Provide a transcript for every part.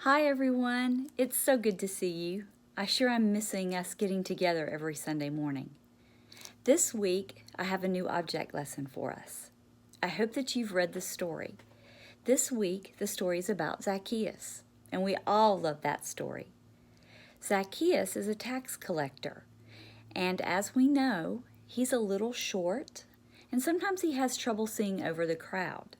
Hi everyone, it's so good to see you. I sure am missing us getting together every Sunday morning. This week, I have a new object lesson for us. I hope that you've read the story. This week, the story is about Zacchaeus, and we all love that story. Zacchaeus is a tax collector, and as we know, he's a little short, and sometimes he has trouble seeing over the crowd.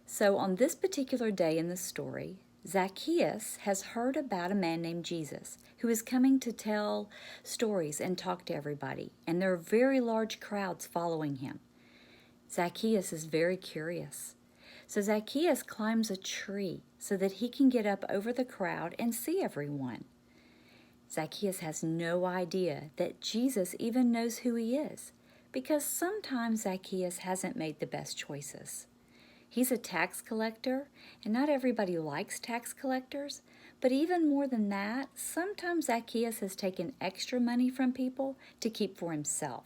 So on this particular day in the story, Zacchaeus has heard about a man named Jesus who is coming to tell stories and talk to everybody, and there are very large crowds following him. Zacchaeus is very curious. So Zacchaeus climbs a tree so that he can get up over the crowd and see everyone. Zacchaeus has no idea that Jesus even knows who he is, because sometimes Zacchaeus hasn't made the best choices. He's a tax collector, and not everybody likes tax collectors, but even more than that, sometimes Zacchaeus has taken extra money from people to keep for himself.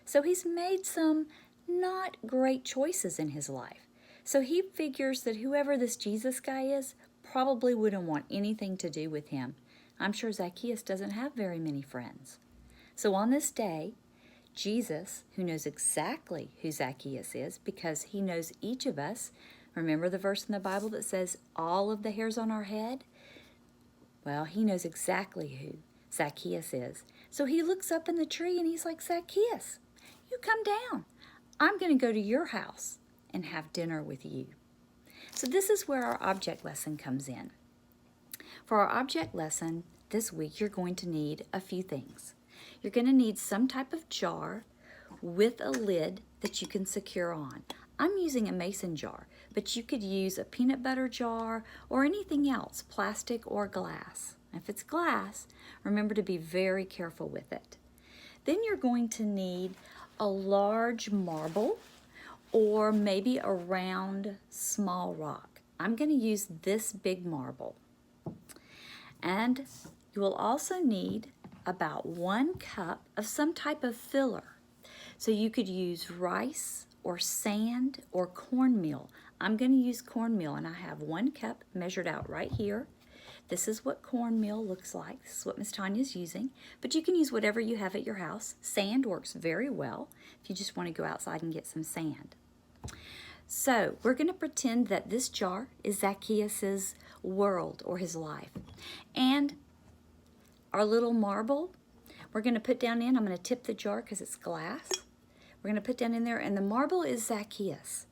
So he's made some not great choices in his life. So he figures that whoever this Jesus guy is probably wouldn't want anything to do with him. I'm sure Zacchaeus doesn't have very many friends. So on this day, Jesus, who knows exactly who Zacchaeus is because he knows each of us. Remember the verse in the Bible that says all of the hairs on our head? Well, he knows exactly who Zacchaeus is. So he looks up in the tree and he's like, Zacchaeus, you come down. I'm going to go to your house and have dinner with you. So this is where our object lesson comes in. For our object lesson this week, you're going to need a few things. You're going to need some type of jar with a lid that you can secure on. I'm using a mason jar, but you could use a peanut butter jar or anything else, plastic or glass. If it's glass, remember to be very careful with it. Then you're going to need a large marble or maybe a round small rock. I'm going to use this big marble. And you will also need about 1 cup of some type of filler. So you could use rice or sand or cornmeal. I'm going to use cornmeal, and I have 1 cup measured out right here. This is what cornmeal looks like. This is what Miss Tanya's using, but you can use whatever you have at your house. Sand works very well if you just want to go outside and get some sand. So we're going to pretend that this jar is Zacchaeus' world or his life. And our little marble, we're going to put down in, I'm going to tip the jar because it's glass. We're going to put down in there, and the marble is Zacchaeus.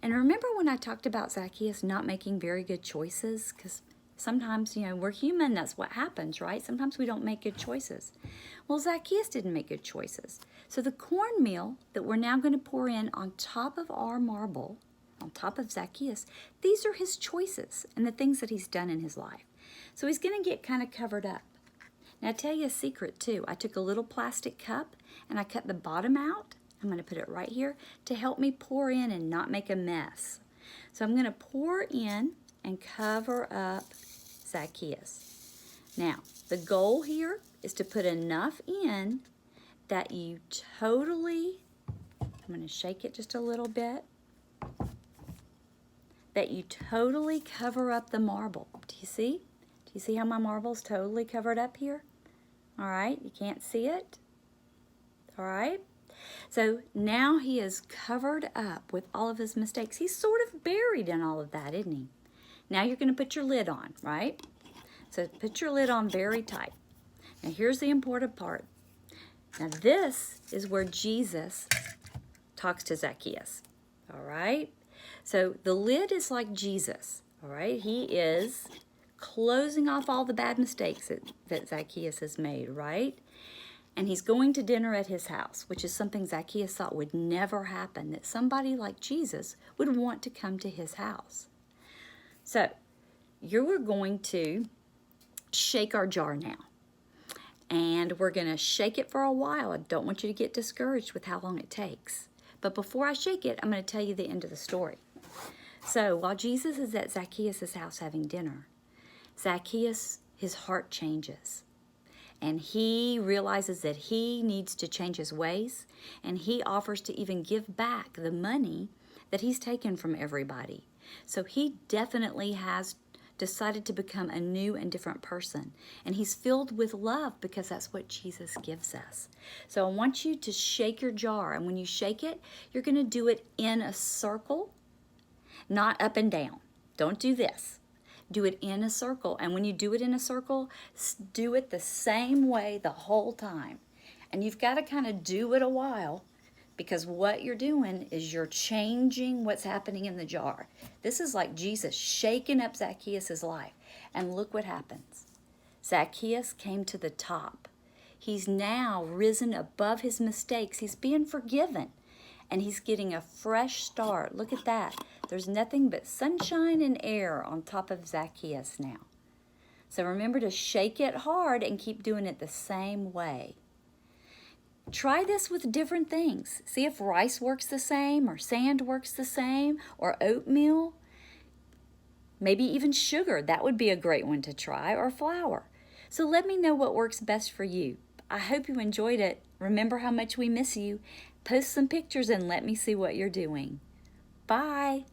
And remember when I talked about Zacchaeus not making very good choices? Because sometimes, we're human, that's what happens, right? Sometimes we don't make good choices. Well, Zacchaeus didn't make good choices. So the cornmeal that we're now going to pour in on top of our marble, on top of Zacchaeus, these are his choices and the things that he's done in his life. So he's going to get kind of covered up. Now, I'll tell you a secret, too. I took a little plastic cup, and I cut the bottom out. I'm going to put it right here to help me pour in and not make a mess. So I'm going to pour in and cover up Zacchaeus. Now, the goal here is to put enough in that you totally, I'm going to shake it just a little bit, that you totally cover up the marble. Do you see? Do you see how my marble's totally covered up here? All right, you can't see it? All right. So now he is covered up with all of his mistakes. He's sort of buried in all of that, isn't he? Now you're going to put your lid on, right? So put your lid on very tight. Now here's the important part. Now this is where Jesus talks to Zacchaeus, all right? So the lid is like Jesus, all right? He is closing off all the bad mistakes that Zacchaeus has made, right? And he's going to dinner at his house, which is something Zacchaeus thought would never happen, that somebody like Jesus would want to come to his house. So you're going to shake our jar now. And we're going to shake it for a while. I don't want you to get discouraged with how long it takes. But before I shake it, I'm going to tell you the end of the story. So while Jesus is at Zacchaeus' house having dinner, Zacchaeus, his heart changes. And he realizes that he needs to change his ways, and he offers to even give back the money that he's taken from everybody. So he definitely has decided to become a new and different person. And he's filled with love because that's what Jesus gives us. So I want you to shake your jar. And when you shake it, you're going to do it in a circle, not up and down. Don't do this. Do it in a circle. And when you do it in a circle, do it the same way the whole time. And you've got to kind of do it a while, because what you're doing is you're changing what's happening in the jar. This is like Jesus shaking up Zacchaeus' life. And look what happens. Zacchaeus came to the top. He's now risen above his mistakes. He's being forgiven. And he's getting a fresh start. Look at that. There's nothing but sunshine and air on top of Zacchaeus now. So remember to shake it hard and keep doing it the same way. Try this with different things. See if rice works the same, or sand works the same, or oatmeal. Maybe even sugar. That would be a great one to try, or flour. So let me know what works best for you. I hope you enjoyed it. Remember how much we miss you. Post some pictures and let me see what you're doing. Bye.